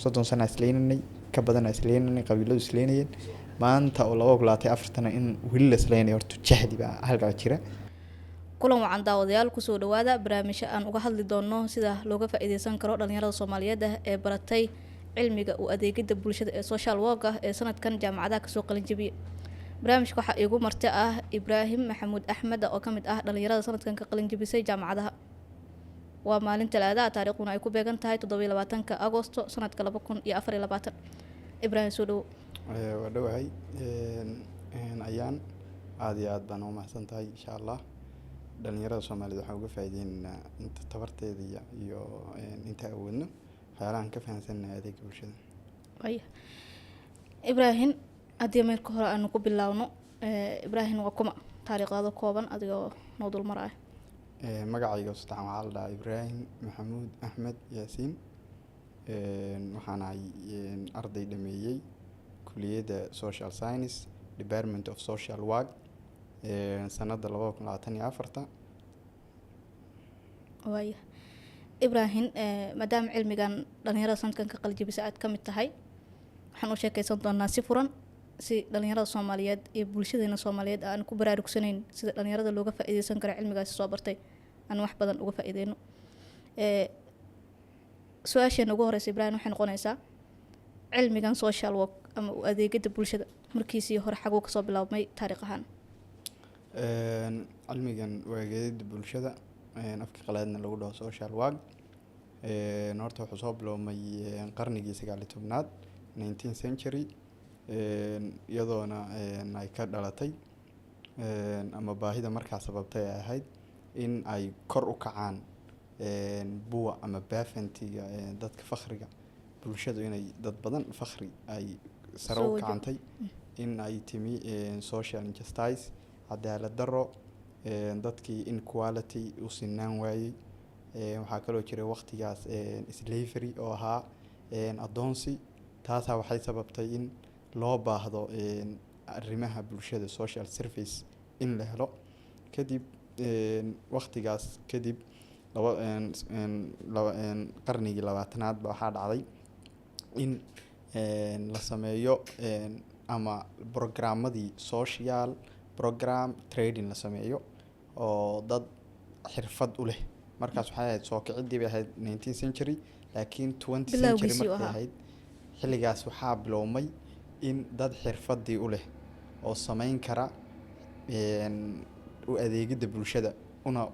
soddon sana isleynanay ka badan isleynanay qabiiladu isleynayeen maanta oo 2024 in wili la isleynayo horta jahdi baa halkaa jira. kulan wacan daawadayaal kusoo dhawaada barnaamijyo aan uga hadli doono sida looga faa'iideysan karo dhalinyarada Soomaaliyeed ee baratay cilmiga u adeegida bulshada ee social work ee sanadkan jaamacadaha ka soo qalin jabiyay. barnaamijka waxa igu martay Ibraahim Maxamuud Axmed oo kamid ah dhalinyarada sanadkan ka qalin jabisay jaamacadaha. waa maalin Talaado taariikhduna ay ku beegan tahay 27 Agoosto sanadka 2024. Ibraahim soo dhaw. waa dhawahay ayaan aad iyo aad baan u mahadsantahay insha Allah. dhalinyarada Soomaaliyeed waxaan uga faa'iideynaynaa inta tabarteeda iyo inta awoodno waxyaalahan ka fahansannahay adeegga bulshada. Ibraahim haddii marka hore aan ku bilaawno Ibraahim waa kuma taariikhda kooban adigoo noo dul maray. magacayga saddexan waxaa la dhahaa Ibraahim Maxamuud Axmed Yaasiin. waxaan ahay arday dhameeyay kulliyadda Social Science Department of Social Work sanada 2024. waaya Ibraahim maadaama cilmigan dhalinyarada sanadkan ka qalin jabisay aad kamid tahay waxaan u sheekaysan doonaa si furan si dhalinyarada Soomaaliyeed iyo bulshadeena Soomaaliyeed aan ku baraarugsanayn sida dhalinyarada looga faa'iideysan karo cilmigaas soo bartay aan wax badan uga faa'iideyno. su-aasheena ugu horeysa Ibraahim waxay noqonaysaa cilmigan social work ama u adeegida bulshada markiisii hore xaguu ka soo bilaabmay taariikh ahaan. cilmigan u adeegida bulshada afka qalaadna lagu dhaho social work horta wuxuu soo biloomay qarnigii 19aad 19th century iyadoona ay ka dhalatay ama baahida markaa sababtay ay ahayd in ay kor u kacaan buwa ama baafantiga dadka fakhriga bulshadu inay dad badan fakhri ay sare u kacantay in ay timi social injustice cadaalad darro dadkii inequality u sinaan waayey. waxaa kaloo jiray waqtigaas slavery oo ahaa adoonsi taasaa waxay sababtay in loo baahdo arrimaha bulshada social service in la helo. kadib waqtigaas kadib qarnigii 20aad ba waxaa dhacday in la sameeyo ama programmadii social program trading la sameeyo oo dad xirfad u leh markaas waxay ahayd soo kicidii bay ahayd 19th century laakiin 20th century markay ahayd xilligaas waxaa biloomay in dad xirfadii u leh oo sameyn kara u adeegida bulshada una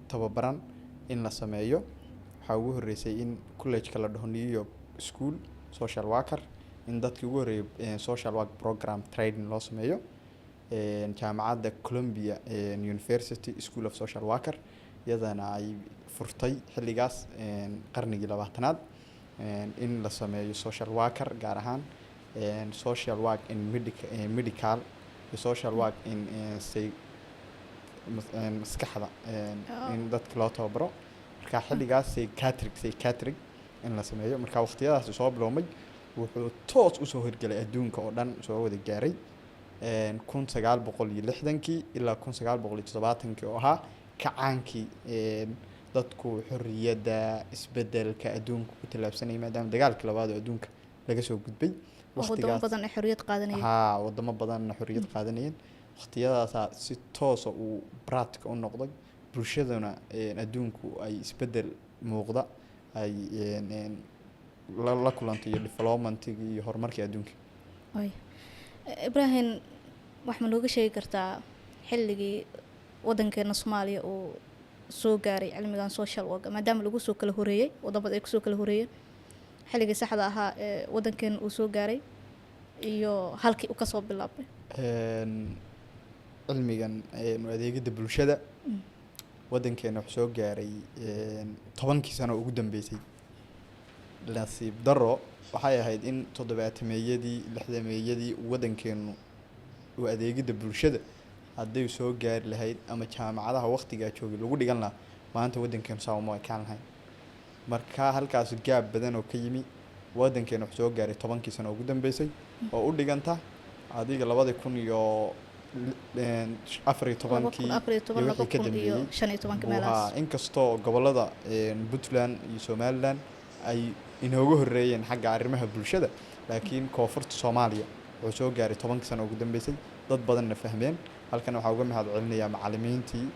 tababaran in la sameeyo. waxaa ugu horeysay in college-ka la dhaho New York School Social Worker in dadkii ugu horeeyay social work program training loo sameeyo. jaamacadda Columbia University School of Social Worker iyadana ay furtay xilligaas qarnigii 20aad in la sameeyo social worker gaar ahaan social work in medical social work in maskaxda in dadka loo tababaro marka xilligaas psychiatric in la sameeyo. marka waqtiyadaas soo biloomay wuxuu toos u soo hirgelay adduunka oo dhan soo wada gaaray 1960 ilaa 1970 oo ahaa kacaankii dadku xorriyadda isbedelka adduunka ku tallaabsanay maadaama dagaalkii labaad oo adduunka laga soo gudbay. wadamo badan ay xorriyad qaadanayeen. wadamo badan xorriyad qaadanayeen. waqtiyadaas si toos ah uu practical u noqday bulshadana adduunku ay isbedel muuqda ay la kulantay development iyo horumarka adduunka. Ibraahim wax ma nooga sheegi kartaa xilligii wadankeena Soomaaliya oo soo gaaray cilmigan social work maadaama lagu soo kala horeeyay wadamada ay ku soo kala horeeyeen xilligii saxda ahaa wadankeena uu soo gaaray iyo halkii uu ka soo bilaabay. cilmigan adeegida bulshada wadankeena wuxuu soo gaaray 10 sano ugu dambeysay. nasiib darro waxay ahayd in 70meeyadii 60meeyadii wadankeenu u adeegida bulshada hadday soo gaari lahayd ama jaamacadaha waqtiga joogay lagu dhigan lahaa maanta wadankeenu saamo ay kaan lahayn. marka halkaas gaab badan oo ka yimi wadankeenu wuxuu soo gaaray 10 sano ugu dambeysay oo u dhiganta adiga 2000 iyo 14 inkastoo gobolada Puntland iyo Somaliland ay inooga horreeyeen xagga arrimaha bulshada laakiin koonfurta Soomaaliya wuxuu soo gaaray 10 sano ugu dambeysay dad badanna fahmeen halkan waxaa uga mahad celinayaa macallimiintii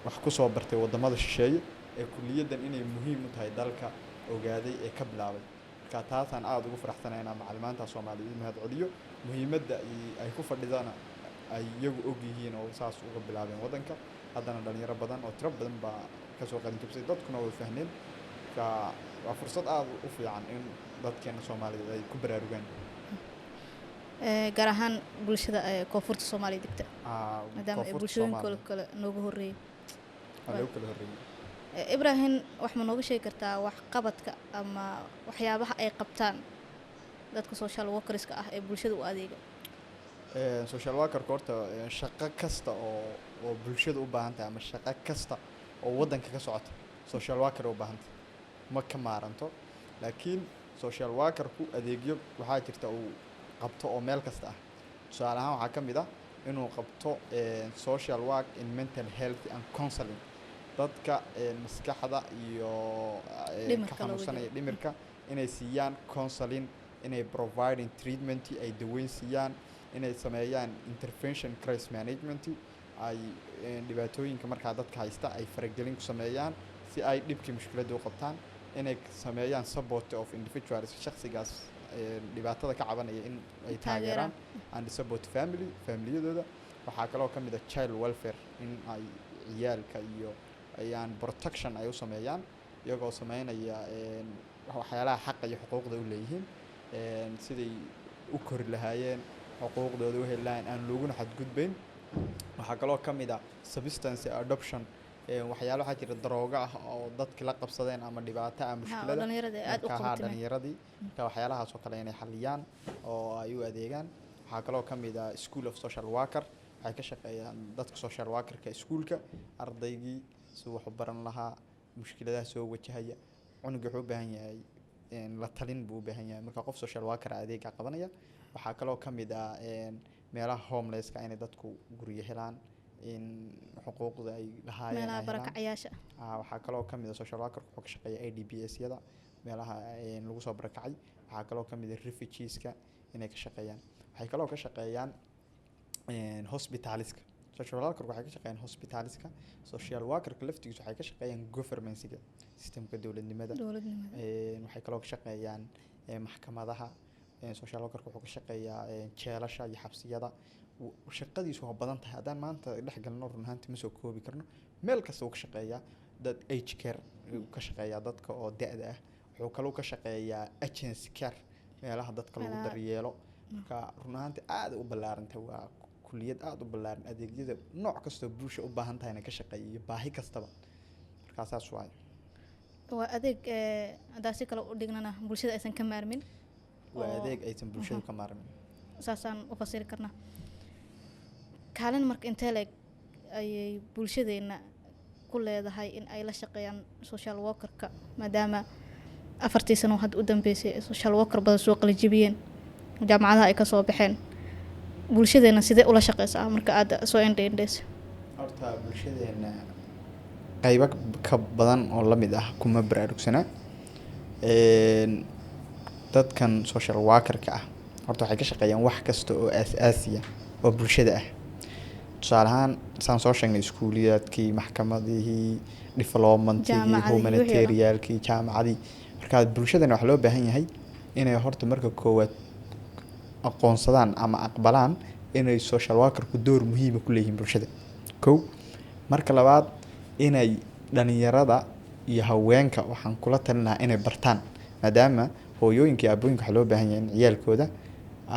wax ku soo bartay wadamada shisheeye ee kulliyadan inay muhiim u tahay dalka ogaaday ee ka bilaabay marka taasaan aad ugu faraxsanahay inaan macallimiinta Soomaaliyeed mahad celiyo muhiimadda ay ku fadhidana ay iyagu og yihiin oo saas uga bilaabeen wadanka haddana dhalinyaro badan oo tiro badan baa ka soo qalin jabisay dadkuna way fahmeen ka waa fursad aad u fiican in dadkeena Soomaaliyeed ay ku baraarugaan gaar ahaan bulshada koonfurta Soomaaliya degta maadaama ay bulshooyinka kale nooga horreeyay Ibrahim wax ma nooga sheegi kartaa wax qabadka ama waxyaabaha ay qabtaan dadka social workerska ah ee bulshada u adeega social worker horta shaqo kasta oo bulshada u baahan tahay ama shaqo kasta oo wadanka ka socota social worker u baahan tahay ma ka maaranto laakiin social worker ku adeegyo waxaa jirta uu qabto oo meel kasta ah tusaale ahaan waxaa ka mid ah inuu qabto social work in mental health and counseling dadka maskaxda iyo ka xanuunsanaya dhimirka inay siiyaan counseling inay providing treatment ay daweyn siiyaan inay sameeyaan intervention crisis management ay dhibaatooyinka markaa dadka haysta ay faragelin ku sameeyaan si ay dhibkii mushkiladda u qabtaan inay sameeyaan support of individuals shakhsigaas dhibaatada ka cabanaya in ay taageeraan and support familiyadooda waxaa kaloo ka mid ah child welfare in ay ciyaalka iyo ayaan protection ay u sameeyaan iyagoo sameynaya waxyaalaha xaq iyo xuquuqda u leeyihiin siday u kori lahaayeen xuquuqdooda u heli lahaayeen aan looguna xadgudbayn waxaa kaloo ka mid ah substance adoption waxyaalo waxaa jira darooga ah oo dadki la qabsadeen ama dhibaato ama mushkilada dhalinyaradii marka waxyaalahaas oo kale inay xaliyaan oo ay u adeegaan waxaa kaloo ka mid ah school of social worker waxay ka shaqeeyaan dadka social workerka iskuulka ardaygii si wax u baran lahaa mushkiladaha soo wajahaya cunuga wuxuu u baahan yahay la talin buu u baahan yahay marka qof social worker adeega qabanaya waxaa kaloo ka mid ah meelaha homelesska inay dadku guryo helaan in xuquuqda ay lahaayeen meelaha barakacayaasha waxaa kaloo ka mid ah social worker wuxuu ka shaqeeya ADPS-yada meelaha lagu soo barakacay waxaa kaloo ka mid ah refugeeska inay ka shaqeeyaan waxay kaloo ka shaqeeyaan hospitaliska social worker waxay ka shaqeeyaan hospitaliska social workerka laftigiisa waxay ka shaqeeyaan governmentsiga systemka dowladnimada waxay kaloo ka shaqeeyaan maxkamadaha social workerka wuxuu ka shaqeeyaa jeelasha iyo xabsiyada shaqadiisu waa badan tahay haddaan maanta dhex galno run ahaantii ma soo koobi karno meel kasta uu ka shaqeeyaa dad age care uu ka shaqeeyaa dadka oo da-da ah wuxuu kaloo ka shaqeeyaa agency care meelaha dadka lagu daryeelo marka run ahaantii aad u ballaarantahay waa kulliyad aad u ballaaran adeegyada nooc kastoo bulsha u baahan tahayna ka shaqeeya iyo baahi kastaba markaa saas waay waa adeeg haddaa si kale u dhignana bulshada aysan ka maarmin waa adeeg aysan bulshada ka maarmin saasaan u fasiri karnaa kaalin marka intee leeg ayay bulshadeena ku leedahay in ay la shaqeeyaan social workerka maadaama 4 sano hadda u dambeysay social worker badan soo qalijibiyeen jaamacadaha ay ka soo baxeen bulshadeena sidee ula shaqeysaa marka aad soo indheendheys horta bulshadeena qaybo ka badan oo la mid ah kuma baraarugsana dadkan social workerka ah horta waxay ka shaqeeyaan wax kasta oo aasaasiya oo bulshada ah tusaale ahaan saan soo sheegnay iskuuliyaadkii maxkamadihii developmentkii humanitarialkii jaamacadii marka bulshadana waxaa loo baahan yahay inay horta marka koowaad aqoonsadaan ama aqbalaan inay social workerku door muhiima ku leeyihiin bulshada kow marka labaad inay dhalinyarada iyo haweenka waxaan kula talin lahaa inay bartaan maadaama hooyooyinka iyo aabooyinka waxaa loo baahan yahay in ciyaalkooda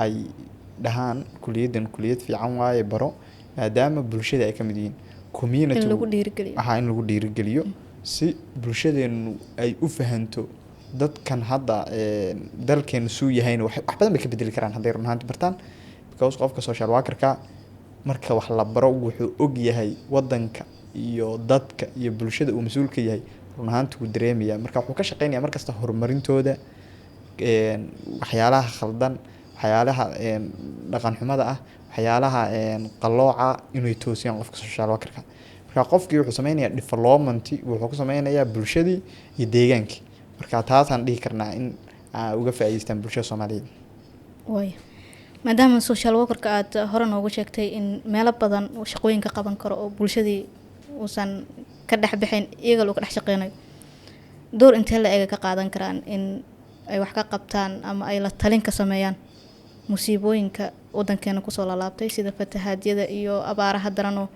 ay dhahaan kuliyaddan kuliyad fiican waaye baro maadaama bulshada ay ka mid yihiin community in lagu dhiirigeliyo si bulshadeenu ay u fahanto dadkan hadda dalkeenu suu yahayna wax badan bay ka bedeli karaan hadday run ahaanti bartaan because qofka social workerka marka wax la baro wuxuu og yahay wadanka iyo dadka iyo bulshada uu mas-uul ka yahay run ahaanti wuu dareemayaa marka wuxuu ka shaqeynaya markasta horumarintooda waxyaalaha khaldan waxyaalaha dhaqan xumada ah waxyaalaha qalooca inay toosiyaan qofka social workerka marka qofkii wuxuu sameynayaa development wuxuu ku sameynayaa bulshadii iyo deegaankii marka taasaan dhihi karnaa in uga faa'iideystaan bulshada Soomaaliyeed. way maadaama social workerka aad hore noogu sheegtay in meelo badan uu shaqooyin ka qaban karo oo bulshadii uusan ka dhex bixin iyaga loo ka dhex shaqeynayo, door intee la eega ka qaadan karaan in ay wax ka qabtaan ama ay la talin ka sameeyaan musiibooyinka wadankeena kusoo laalaabtay sida fatahaadyada iyo abaaraha daran oo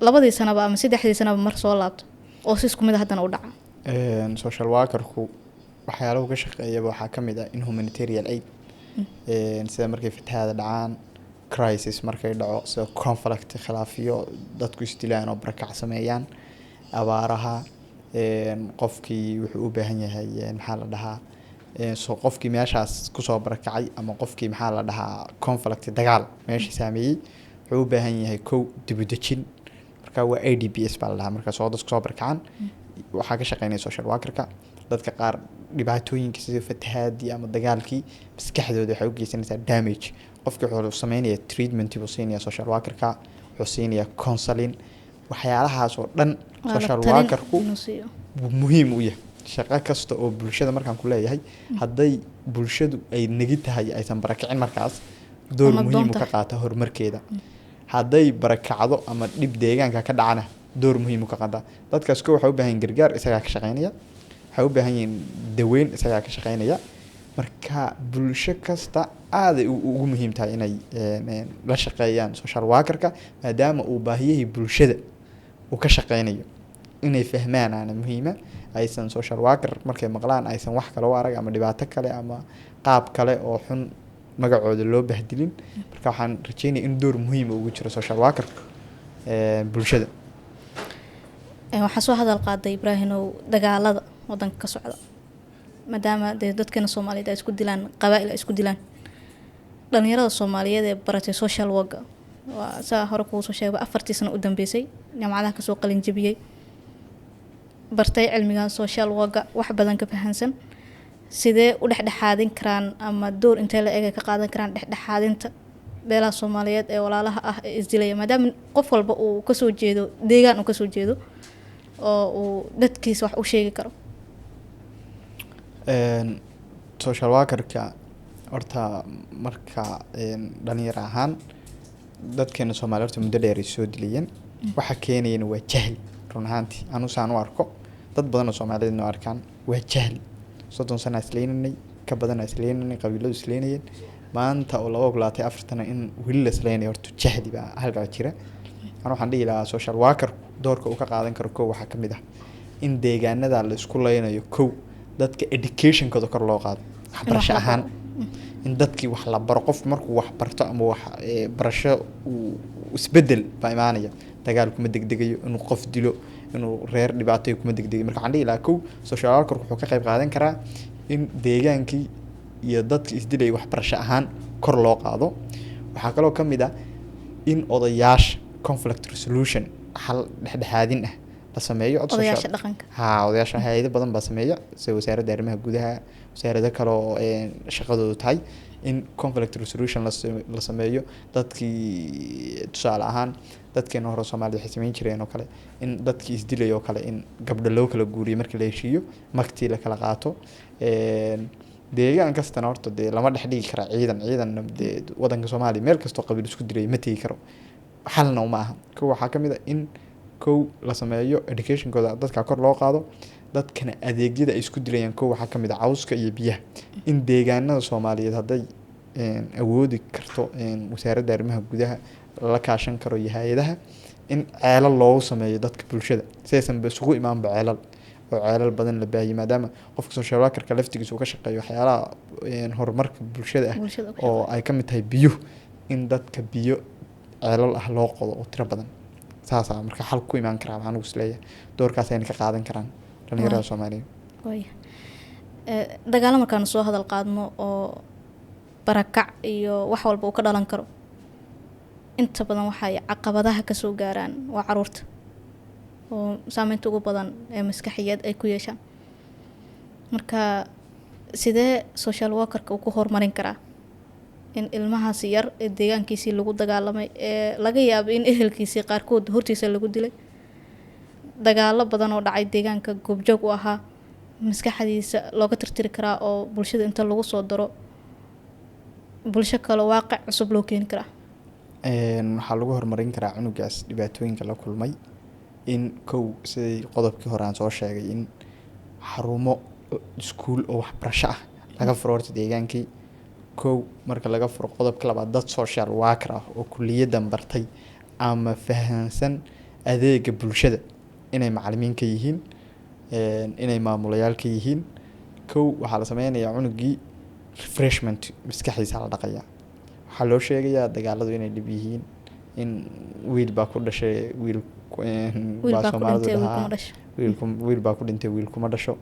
2 sanaba ama 3 sanaba mar soo laabto oo si isku mid ah haddana u dhaca. Social workerku waxyaalaha uu ka shaqeeya waxaa ka mid ah in humanitarian aid sida markay fatahaada dhacaan, crisis markay dhaco, sida conflict khilaafiyo dadku isdilaan oo barakac sameeyaan, abaaraha qofkii wuxuu u baahan yahay maxaa la dhahaa soo qofkii meeshaas kusoo barakacay ama qofkii maxaa la dhahaa conflict dagaal meesha saameeyay wuxuu u baahan yahay kow dib u dejin. marka waa IDPs baa la dhahaa marka soo dadku soo barakacaan waxaa ka shaqeynaya social workerka. dadka qaar dhibaatooyinka sida fatahaadii ama dagaalkii maskaxdooda waxay u geysanaysaa damage. qofkii wuxuu sameynaya treatment buu siinaya social workerka, wuxuu siinaya counseling, waxyaalahaas oo dhan social workerku muhiim u yahay. shaqo kasta oo bulshada markaan ku leeyahay hadday bulshadu ay nagi tahay aysan barakicin markaas door muhiim u ka qaata horumarkeeda. hadday barakacdo ama dhib deegaanka ka dhacana door muhiim u ka qaata. dadkaas ko waxay u baahan yihiin gargaar, isagaa ka shaqeynaya. waxay u baahan yihiin daweyn, isagaa ka shaqeynaya. marka bulsho kasta aaday ugu muhiim tahay inay la shaqeeyaan social workerka maadaama uu baahiyihii bulshada uu ka shaqeynayo. inay fahmaan aana muhiima, aysan social worker markay maqlaan aysan wax kale u arag ama dhibaato kale ama qaab kale oo xun magacooda loo bahdilin. marka waxaan rajeynayaa in door muhiim ugu jiro social worker bulshada. waxaa soo hadal qaaday Ibraahimow dagaalada wadanka ka socda maadaama dadkeena Soomaaliyeed ay isku dilaan qabaa'il ay isku dilaan. dhalinyarada Soomaaliyeed ee baratay social worker waa saa hore ku soo sheegay 4 sano u dambeysay jaamacadaha ka soo qalin jabiyay, bartay cilmiga social worker, wax badan ka fahansan. sidee u dhexdhexaadin karaan ama door intee la eega ka qaadan karaan dhexdhexaadinta beelaha Soomaaliyeed ee walaalaha ah ee isdilaya maadaama qof walba uu ka soo jeedo deegaan uu ka soo jeedo oo uu dadkiisa wax u sheegi karo. social workerka horta marka dhalinyaro ahaan dadkeena Soomaaliyeed horta muddo dheer ay soo dilayeen. waxa keenayna waa jahli. run ahaantii anu saan u arko dad badan oo Soomaaliyeed oo arkaan waa jahli. 30 sano isleynay ka badan isleynay qabiiladu isleynayeen maanta oo 24 in wili la isleenay horta jahli baa halka jira. anu waxaan dhihi lahaa social worker doorka uu ka qaadan karo kow waxa kamid ah in deegaanada la isku leynayo kow dadka education-kooda kor loo qaado waxbarasho ahaan. in dadkii wax la baro qof markuu wax barto ama wax barasho uu isbedel baa imaanaya. dagaal kuma degdegayo inuu qof dilo inuu reer dhibaato kuma degdegayo. marka waxaan dhihi lahaa kow social worker wuxuu ka qayb qaadan karaa in deegaankii iyo dadkii isdilay waxbarasho ahaan kor loo qaado. waxaa kaloo ka mid ah in odayaasha conflict resolution hal dhexdhexaadin ah la sameeyo. odayaasha dhaqanka odayaasha hay'ado badan baa sameeya sida wasaaradda arrimaha gudaha, wasaaradda kale oo shaqadoodu tahay in conflict resolution la sameeyo. dadkii tusaale ahaan dadkeena hore Soomaaliya waxay sameyn jireen oo kale in dadkii isdilay oo kale in gabdho loo kala guuriyo markii la heshiiyo magtii la kala qaato. deegaan kastana horta dee lama dhex dhigi kara ciidan wadanka Soomaaliya meel kastoo qabiil isku dilay ma tegi karo, xalna uma aha. kow waxaa ka mid ah in kow la sameeyo education-kooda dadka kor loo qaado. dadkana adeegyada ay isku dilayaan kow waxaa ka mid ah cawska iyo biyaha. in deegaanada Soomaaliyeed hadday awoodi karto wasaaradda arrimaha gudaha la kaashan karo iyo hay'adaha in ceelal loogu sameeyo dadka bulshada si aysan isugu imaanba ceelal oo ceelal badan la baahiyo maadaama qofka social worker-ka laftigiisa uu ka shaqeeyo waxyaalaha horumarka bulshada ah oo ay ka mid tahay biyo. in dadka biyo ceelal ah loo qodo oo tiro badan saasaa marka xal ku imaan karaa. waxaan ugu isleeyahay doorkaas ayna ka qaadan karaan dhalinyarada Soomaaliyeed. dagaalo markaan soo hadal qaadno oo barakac iyo wax walba uu ka dhalan karo inta badan waxay caqabadaha ka soo gaaraan waa caruurta oo saameynta ugu badan ee maskaxiyeed ay ku yeeshaan. marka sidee social worker-ka uu ku horumarin karaa in ilmahaasi yar ee deegaankiisii lagu dagaalamay ee laga yaabo in ehelkiisii qaarkood hortiisa lagu dilay, dagaalo badan oo dhacay deegaanka goobjoog u ahaa, maskaxdiisa looga tirtiri karaa oo bulshada inta lagu soo daro bulsho kale waaqic cusub loo keeni karaa? waxaa lagu horumarin karaa cunugaas dhibaatooyinka la kulmay in kow siday qodobkii hore aan soo sheegay in xarumo iskuul oo waxbarasho ah laga furo horta deegaankii. kow marka laga furo qodobka labaad dad social worker ah oo kuliyadan bartay ama fahansan adeega bulshada inay macalimiin ka yihiin, inay maamulayaal ka yihiin. kow waxaa la sameynayaa cunugii refreshment maskaxdiisa la dhaqayaa, waxaa loo sheegayaa dagaaladu inay dhib yihiin, in wiil baa ku dhashay wiil baa Soomaalidu dhahaa wiil baa ku dhintay wiil kuma dhasho.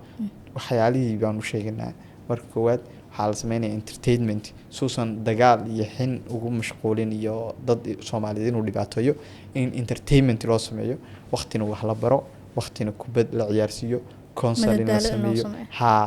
waxyaalihii baanu sheeganaa. marka koowaad waxaa la sameynaya entertainment suusan dagaal iyo xin ugu mashquulin iyo dad Soomaaliyeed inuu dhibaateeyo, in entertainment loo sameeyo, waqtina wax la baro, waqtina kubad la ciyaarsiiyo, counseling la sameeyo,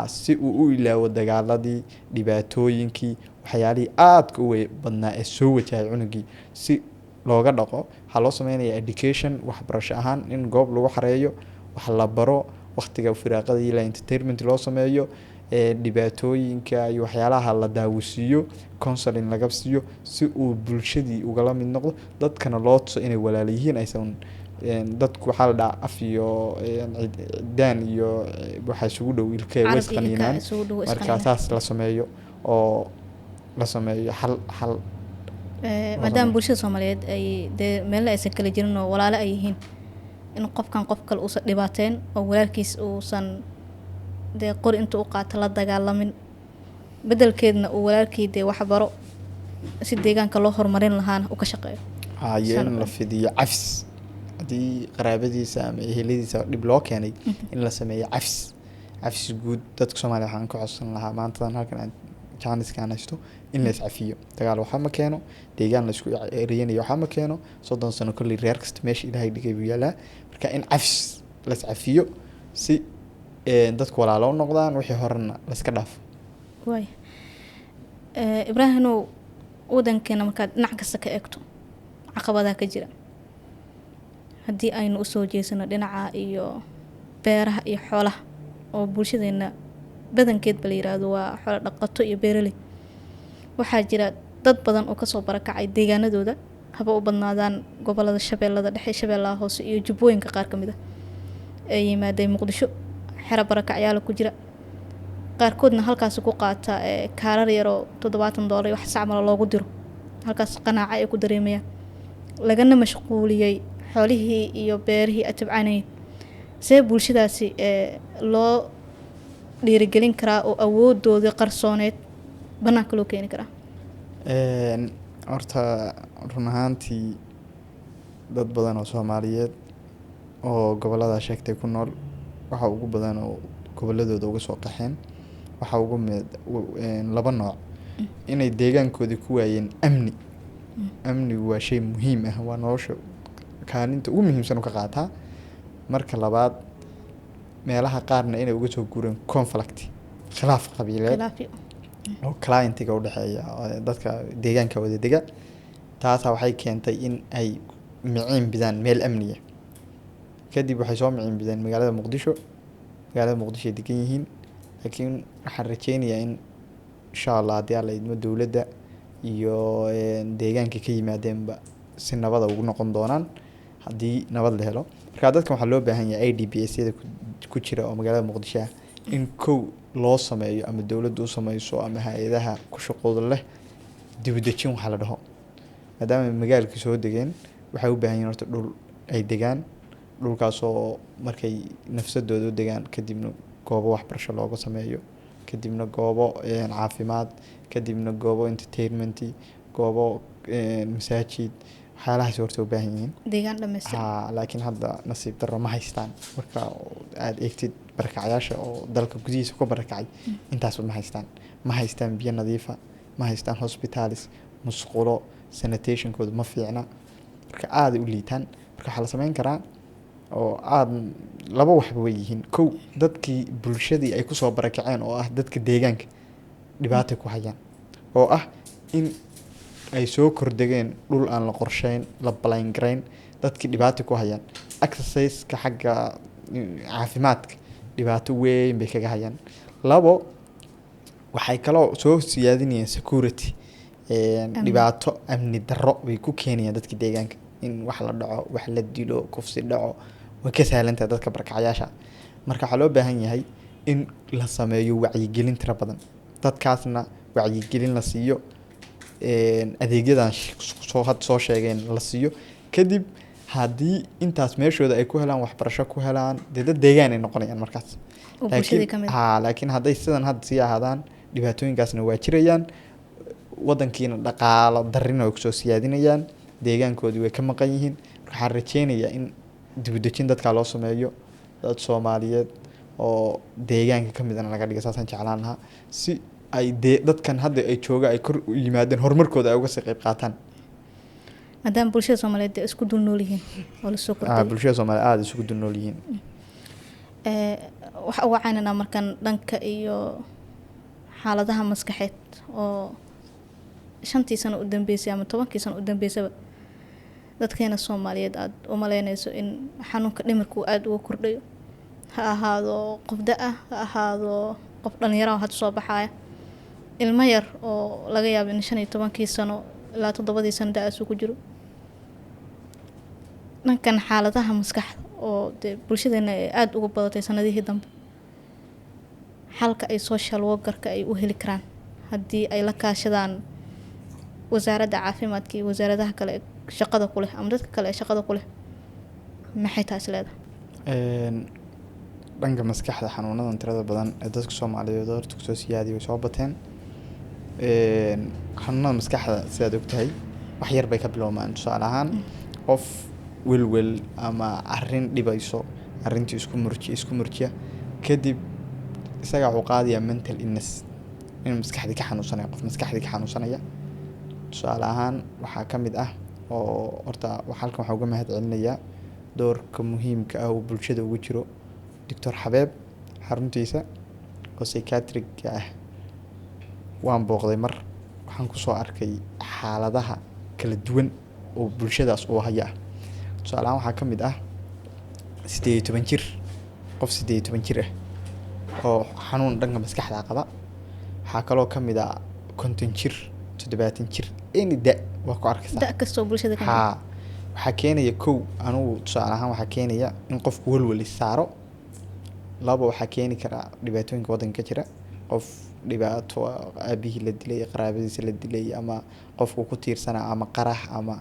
si uu u ilaawo dagaaladii, dhibaatooyinkii, waxyaalihii aadka u badnaa ee soo wajahay cunugii si looga dhaqo. waxaa loo sameynaya education waxbarasho ahaan in goob lagu xareeyo, wax la baro, waqtiga firaaqada ila entertainment loo sameeyo, dhibaatooyinka iyo waxyaalaha la daawisiiyo, counseling laga siiyo si uu bulshadii ugala mid noqdo. dadkana loo tuso inay walaal yihiin, aysan dadku waxaa la dhahaa af iyo cidaan iyo waxaa isugu dhow ilkee way isqaniinaan. marka saas la sameeyo oo la sameeyo xal maadaama bulshada Soomaaliyeed ay dee meelna aysan kala jirin oo walaalo ay yihiin, in qofkan qof kale uusan dhibaateyn oo walaalkiis uusan dee qori inta u qaato la dagaalamin, bedelkeedna uu walaalkii dee wax baro si deegaanka loo horumarin lahaana u ka shaqeeyo. iyo in la fidiyo cafis haddii qaraabadiisa ama eheladiisa dhib loo keenay, in la sameeyo cafis guud. dadka Soomaaliya waxaan ka codsan lahaa maantadan halkan aan jaaniskaan haysto in la iscafiyo. dagaal waxaa ma keeno, deegaan la isku ereyanayo waxaa ma keeno. 30 sano kolley reer kasta meesha ilaahay dhigay buu yaalaa. marka in cafis la iscafiyo si dadku walaalo u noqdaan, wixii horena la iska dhaafo. waay Ibraahimow, wadankeena markaad dhinac kasta ka eegto caqabadaha ka jira, haddii aynu usoo jeesano dhinaca iyo beeraha iyo xoolaha oo bulshadeena badankeedba la yiraahdo waa xoolo dhaqato iyo beeraley, waxaa jira dad badan oo kasoo barakacay deegaanadooda, haba u badnaadaan gobolada Shabeellada Dhexe, Shabeellaha Hoose iyo Jubbooyinka qaar ka mid ah, ee yimaadeen Muqdisho xero barakacyaal ku jira. qaarkoodna halkaas ku qaata kaarar yar oo $70 wax sacmal loogu diro, halkaas qanaaco ay ku dareemayaan, lagana mashquuliyay xoolihii iyo beerihii atabcanayeen. see bulshadaasi loo dhiirigelin karaa oo awoodooda qarsooneed banaanka loo keeni karaa? horta run ahaantii dad badan oo Soomaaliyeed oo gobolada sheegtay ku nool, waxa ugu badan oo goboladooda uga soo qaxeen waxa ugu mid laba nooc. inay deegaankoodii ku waayeen amnigu waa shay muhiim ah, waa nolosha kaalinta ugu muhiimsan ka qaataa. marka labaad meelaha qaarna inay uga soo guureen conflict, khilaaf qabiileed oo clientiga u dhaxeeya dadka deegaanka wada dega. taasa waxay keentay in ay miciin bidaan meel amniya, kadib waxay soo miciin bideen magaalada Muqdisho ay degan yihiin. laakiin waxaan rajeynayaa in insha Allah haddii alla idmo dowladda iyo deegaanka ka yimaadeenba si nabada ugu noqon doonaan haddii nabad la helo. marka dadkan waxaa loo baahan yahay IDPS-yada ku jira oo magaalada Muqdisho ah in kow loo sameeyo ama dowladdu u sameyso ama hay-adaha ku shaqooda leh dib u dejin waxa la dhaho. maadaama magaalka soo degeen waxay u baahan yihiin horta dhul ay degaan, dhulkaasoo markay nafsadooda u degaan kadibna goobo waxbarasho looga sameeyo, kadibna goobo caafimaad, kadibna goobo entertainment, goobo masaajid, waxyaalahaas horta u baahan yihiin deegaan dhameystiran. laakiin hadda nasiib darro ma haystaan. marka aad eegtid barakacyaasha oo dalka gudihiisa ku barakacay intaas ma haystaan biyo nadiifa, ma haystaan hospitals, musqulo, sanitationkooda ma fiicna, marka aad u liitaan. marka waxaa la sameyn karaa oo aad laba waxba way yihiin. kow dadkii bulshadii ay kusoo barakaceen oo ah dadka deegaanka dhibaata ku hayaan, oo ah in ay soo kordegeen dhul aan la qorsheyn, la plan garayn, dadkii dhibaata ku hayaan. exercise-ka xagga caafimaadka dhibaato weyn bay kaga hayaan. Labo, waxay kaloo soo siyaadinayaan security, dhibaato amni darro bay ku keenayaan dadka deegaanka, in wax la dhaco, wax la dilo, kufsi dhaco, way ka sahlantahay dadka barakacayaasha. Marka waxaa loo baahan yahay in la sameeyo wacyigelin tiro badan, dadkaasna wacyigelin la siiyo, adeegyadan soo sheegeen la siiyo. Kadib haddii intaas meeshooda ay ku helaan waxbarasho ku helaan, dee dad deegaan ay noqonayaan markaas. Laakiin hadday sidan hadda sii ahaadaan, dhibaatooyinkaasna waa jirayaan, wadankiina dhaqaalo darrina way kusoo siyaadinayaan, deegaankoodii way ka maqan yihiin. Waxaan rajeynayaa in dibudejin dadkaa loo sameeyo, dad Soomaaliyeed oo deegaanka ka mid ah laga dhigo. Saasaan jeclaan lahaa, si ay dadkan hadda ay jooga ay kor u yimaadeen, horumarkooda ay uga sii qayb qaataan. maadaama bulshada Soomaaliyeed ay isku dul nool yihiin oo la soo kordhiyay. Bulshada Soomaaliyeed aad isugu dul nool yihiin. waxa uga caynanaa markan dhanka iyo xaaladaha maskaxeed oo 5 sano u dambeysay ama 10 sano u dambeysaba dadkeena Soomaaliyeed aad u maleynayso in xanuunka dhimirku aad uga kordhayo, ha ahaado qof da' ah, ha ahaado qof dhalinyaro ah hadda soo baxaya, ilmo yar oo laga yaabo in 15 sano ilaa 7 sano da'aas ku jiro. dhankan xaaladaha maskaxda oo bulshadeena aad uga badatay sanadihii dambe, xalka ay social worker-ka ay u heli karaan haddii ay la kaashadaan wasaaradda caafimaadka iyo wasaaradaha kale ee shaqada ku leh ama dadka kale ee shaqada ku leh, maxay taas leedahay? dhanka maskaxda, xanuunadan tirada badan ee dadka Soomaaliyeed horta kusoo siyaadiyay way soo bateen. xanuunada maskaxda sidaad ogtahay wax yar bay ka bilowmaan. Tusaale ahaan, qof welwel ama arrin dhibayso, arrintii isku murjiya, kadib isaga wuxuu qaadayaa mental illness, in maskaxdii ka xanuunsanaya, qof maskaxdii ka xanuunsanaya. Tusaale ahaan waxaa ka mid ah oo horta halkan waxaa uga mahad celinayaa doorka muhiimka ah oo bulshada ugu jiro Dr. Xabeeb xaruntiisa oo psychiatric ah. waan booqday mar, waxaan ku soo arkay xaaladaha kala duwan oo bulshadaas u haya. Tusaale ahaan waxaa ka mid ah 18 jir, qof 18 jir ah oo xanuun dhanka maskaxda qaba. waxaa kaloo ka mid ah 50 jir, 70 jir, any da waa ku arkaysaa. Da kastoo bulshada ka mid. waxaa keenaya kow, anugu tusaale ahaan waxaa keenaya in qofku walwali saaro. labo, waxaa keeni karaa dhibaatooyinka waddanka ka jira, qof dhibaato aabihii la dilay, qaraabadiisa la dilay, ama qofku ku tiirsanaa, ama qarax, ama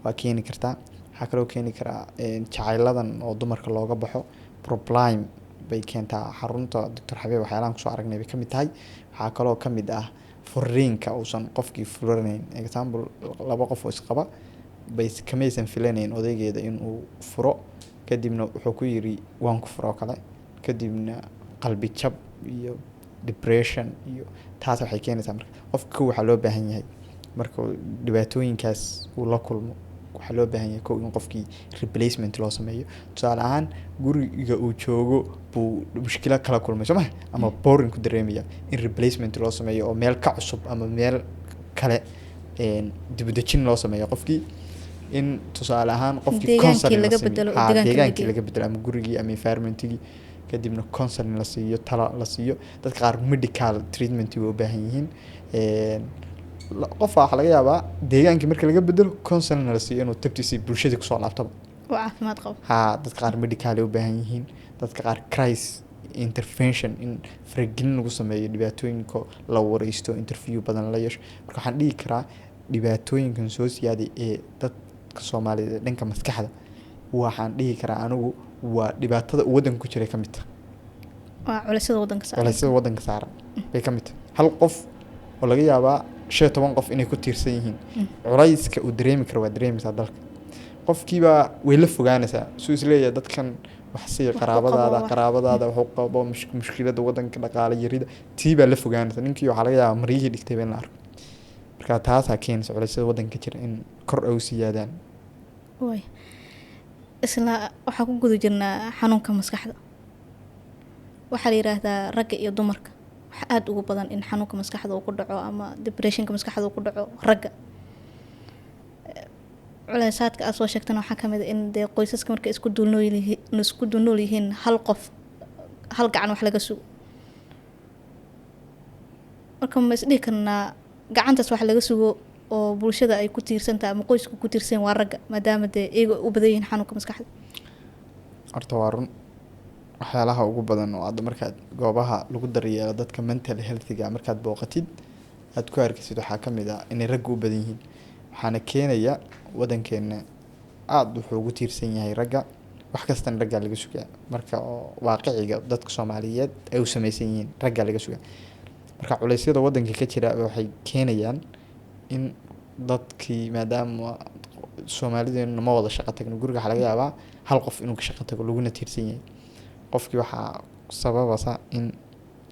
waa keeni kartaa. waxaa kaloo keeni karaa jacayladan oo dumarka looga baxo, problem bay keentaa. xarunta Dr. Xabeeb waxyaalahan kusoo aragnay bay ka mid tahay. waxaa kaloo ka mid ah furiinka uusan qofkii furanayn. Example, 2 qof oo isqaba bay kamaysan filanayn odaygeeda inuu furo, kadibna wuxuu ku yiri waan ku furo kale, kadibna qalbi jab iyo depression iyo taas waxay keenaysaa. marka qofka waxaa loo baahan yahay marka dhibaatooyinkaas uu la kulmo, waxaa loo baahan yahay kow in qofkii replacement loo sameeyo. Tusaale ahaan, guriga uu joogo buu mushkilad kala kulmay sooma, ama boring ku dareemaya, in replacement loo sameeyo oo meel ka cusub ama meel kale dibudejin loo sameeyo qofkii. in tusaale ahaan qofkii counseling deegaankii laga bedelo ama gurigii ama environmentigii, kadibna counseling la siiyo, talo la siiyo. dadka qaar medical treatment way u baahan yihiin. qof waxaa laga yaabaa deegaankii marka laga bedelo counseling la siiyo inuu tabtiisii bulshadii kusoo laabtaba oo caafimaad qabo. dadka qaar medical ay u baahan yihiin, dadka qaar crisis intervention, in faragelin lagu sameeyo dhibaatooyinka, la wareysto, interview badan la yeesho. marka waxaan dhihi karaa dhibaatooyinkan soo siyaaday ee dadka Soomaaliyeed dhanka maskaxda, waxaan dhihi karaa anigu waa dhibaatada waddanka ku jiray ka mid tahay. waa culaysyada waddanka saaran bay ka mid tahay. hal qof oo laga yaabaa 15 qof inay ku tiirsan yihiin, culayska uu dareemi karo waa dareemaysaa dalka. qofkiibaa way la fogaanaysaa, suu isleeyahay dadkan wax sii qaraabadaada wuxuu qabo mushkilada waddanka, dhaqaale yarida, tii baa la fogaanaysaa. ninkii waxaa laga yaabaa maryihii dhigtay in la arko. marka taasaa keenaysa culaysyada waddanka jira in kor ay u siyaadaan. isla waxaa ku guda jirnaa xanuunka maskaxda. waxaa la yiraahdaa ragga iyo dumarka waxaa aad ugu badan in xanuunka maskaxda uu ku dhaco ama depressionka maskaxda uu ku dhaco ragga. culaysaadka aad soo sheegtana waxaa ka mid ah in dee qoysaska markay isku dul nool yihiin hal qof hal gacan wax laga sugo. marka ma isdhihi karnaa gacantaas wax laga sugo oo bulshada ay ku tiirsantahay ama qoysku ku tiirsan waa ragga maadaama dee iyaga u badan yihiin xanuunka maskaxda? horta waa run, waxyaalaha ugu badan oo hadda markaad goobaha lagu daryeelo dadka mental healthiga markaad booqatid aad ku arkaysid waxaa ka mid ah inay ragga u badan yihiin. waxaana keenaya wadankeena aada wuxuu ugu tiirsan yahay ragga, wax kastana raggaa laga sugaa. marka oo waaqiciga dadka soomaaliyeed ay u samaysan yihiin raggaa laga sugaa. marka culeysyada wadanka ka jira waxay keenayaan in dadkii, maadaama soomaalideenu ma wada shaqo tagno, guriga waxaa laga yaabaa hal qof inuu ka shaqo tago laguna tiirsan yahay. qofkii waxaa sababasa in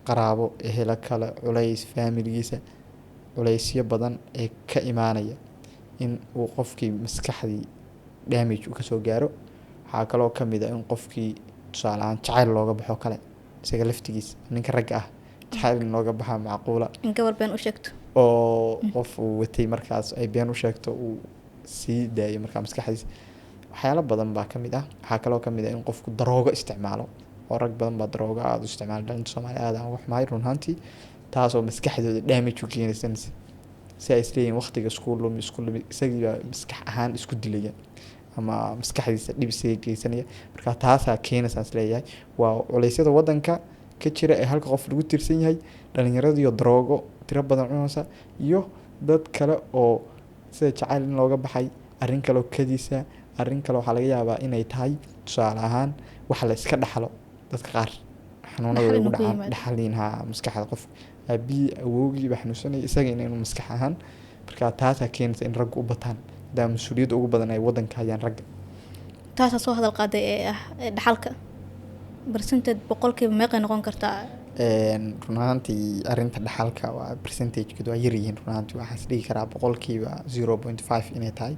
qaraabo ehelo kale culeys faamiligiisa culeysyo badan ee ka imaanaya in uu qofkii maskaxdii damage uu kasoo gaaro. waxaa kaloo kamid a in qofkii tusaale ahaan jacayl looga baxo kale, isaga laftigiisa ninka ragga ah jacayl in looga baxaa macquula, in gabar been u sheegto oo qof uu watay markaas ay been u sheegto uu sii daayo markaa maskaxdiisa. waxyaalo badan baa kamid ah. waxaa kaloo kamid ah in qofku daroogo isticmaalo, oo rag badan baa daroogo aada u isticmaala. dhalinta soomaaliya aada aan wax mahay run ahaantii, taasoo maskaxdooda damage u keenaysanaysa, si ay isleeyihin waqtiga isku lumi isagiibaa maskax ahaan isku dilaya ama maskaxdiisa dhib isaga geysanaya. marka taasaa keenaysaa isleeyahay waa culeysyada wadanka ka jira ee halka qof lagu tiirsan yahay, dhalinyaradiiyo daroogo tiro badan cunaysa, iyo dad kale oo sida jacayl in looga baxay, arrin kaleoo kadiisa, arrin kale waxaa laga yaabaa inay tahay tusaale ahaan wax la iska dhaxlo. dadka qaar xanuunada ugu dhacaan dhaxaliin maskaxda qof aabihii awowgiiba xanuunsanaya isagana inuu maskax ahaan. marka taasaa keenaysa in ragga u bataan, daa mas-uuliyadda ugu badan ay wadanka hayaan ragga. taasaa soo hadal qaaday ee ah dhaxalka percentage boqolkiiba meeqay noqon kartaa? run ahaantii arrinta dhaxalka waa percentagekeed waa yaryihiin. run ahaantii waxaan is dhigi karaa boqolkiiba 0.5 inay tahay.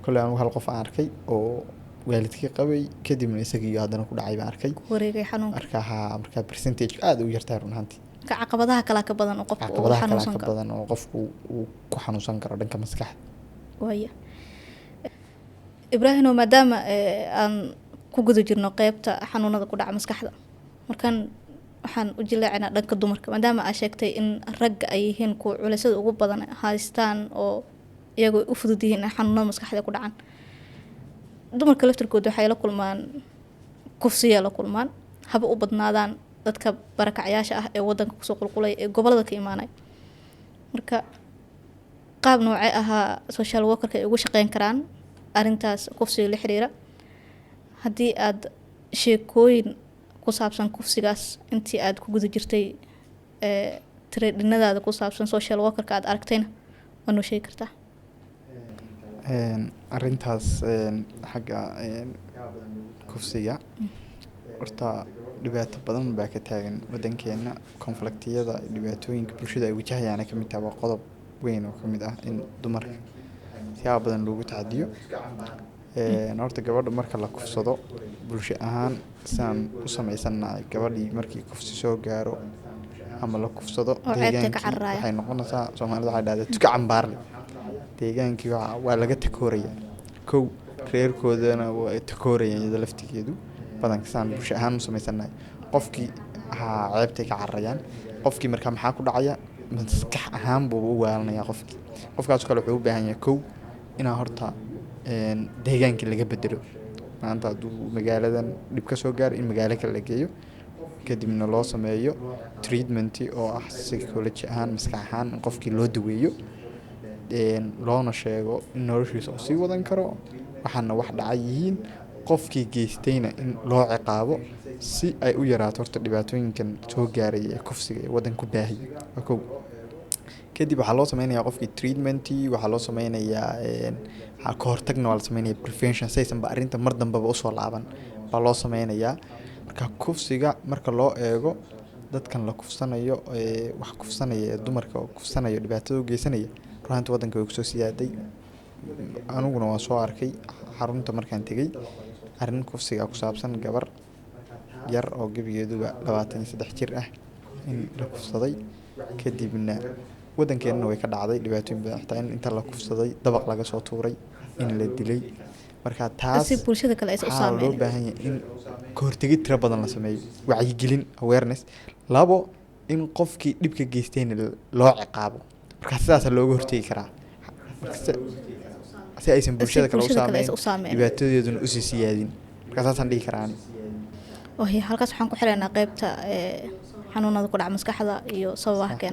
kolley anigu hal qof aan arkay oo waalidkii qabay kadibna isagiiyo haddana ku dhacay baan arkay, wareegay xanuunka. marka percentage aada u yartahay run ahaantii. ka caqabadaha kale ka badan oo qofku uu xanuunsan karo, badan oo qofku uu ku xanuunsan karo dhanka maskaxda. waaya ibraahimo, maadaama aan ku guda jirno qeybta xanuunada ku dhaca maskaxda, markaan waxaan u jileecinaa dhanka dumarka, maadaama aa sheegtay in ragga ay yihiin kuwa culeysyada ugu badan haystaan oo iyagoo u fudud yihiin in xanuunada maskaxda ku dhacaan. dumarka laftirkooda waxay la kulmaan kufsiya la kulmaan, haba u badnaadaan dadka barakacyaasha ah ee wadanka kusoo qulqulay ee gobolada ka imaanay. marka qaab noocee ahaa social workerka ay ugu shaqeyn karaan arrintaas kufsiga la xiriira? haddii aada sheekooyin ku saabsan kufsigaas intii aada ku guda jirtay tredinadaada ku saabsan social workerka aada aragtayna waa noo sheegi kartaa? arrintaas xagga kufsiga horta dhibaato badan baa ka taagan wadankeena. konfliktiyada dhibaatooyinka bulshada ay wajahayaana kamid tahay waa qodob weyn oo kamid ah in dumarka siyaaba badan loogu tacadiyo. horta gabadha marka la kufsado bulsho ahaan sidaan u sameysanahay, gabadhii markii kufsi soo gaaro ama la kufsado deegaankii waxay noqonaysaa, soomaalida waxay dhahdaa tuka cambaarle. deegaankii waa laga takooraya, kow reerkoodana waa takoorayaan iyada laftigeedu. badanka sidaan bulsho ahaan u sameysanahay qofkii ceebtay ka cararayaan. qofkii markaa maxaa ku dhacaya, maskax ahaan buu u waalanaya qofkaas kale wuxuu u baahan yahay kow inaa horta deegaankii laga bedelo. maanta hadduu magaaladan dhib ka soo gaaro in magaalo kale la geeyo, kadibna loo sameeyo treatment oo ah psychology ahaan maskax ahaan in qofkii loo daweeyo, loona sheego in noloshiisa uu sii wadan karo, waxaana wax dhacay yihiin, qofkii geystayna in loo ciqaabo si ay u yaraato horta dhibaatooyinkan soo gaaray ee kufsiga ee wadan ku baahiya. waa kow. kadib waxaa loo sameynayaa qofkii treatmentii, waxaa loo sameynayaa ka hortagna waa la sameynaya prevention, saysanba arrinta mar dambeba usoo laaban baa loo sameynayaa. marka kufsiga marka loo eego dadkan la kufsanayo wax kufsanaya ee dumarka oo kufsanayo dhibaatada u geysanaya runaanta wadanka way kusoo siyaaday. aniguna waa soo arkay xarunta markaan tegey arrin kufsiga ku saabsan gabar yar oo gebigeeduba 23 jir ah in la kufsaday. kadibna wadankeenana way ka dhacday dhibaatooyin badan, xitaa in inta la kufsaday dabaq laga soo tuuray, in la dilay. marka taas si bulshada kale aysan u waxaa loo saameyn baahan yahay in ka hortegid tiro badan la sameeyo, wacyigelin awareness. labo, in qofkii dhibka geystayna loo ciqaabo, marka sidaasa looga hortegi karaa. Marka si aysan bulshada kale u saameyn dhibaatadeeduna usii siyaadin, marka saasaan dhihi karaan. halkaas waxaan ku xilaynaa qaybta xanuunada ku dhaca maskaxda iyo sababaha keena.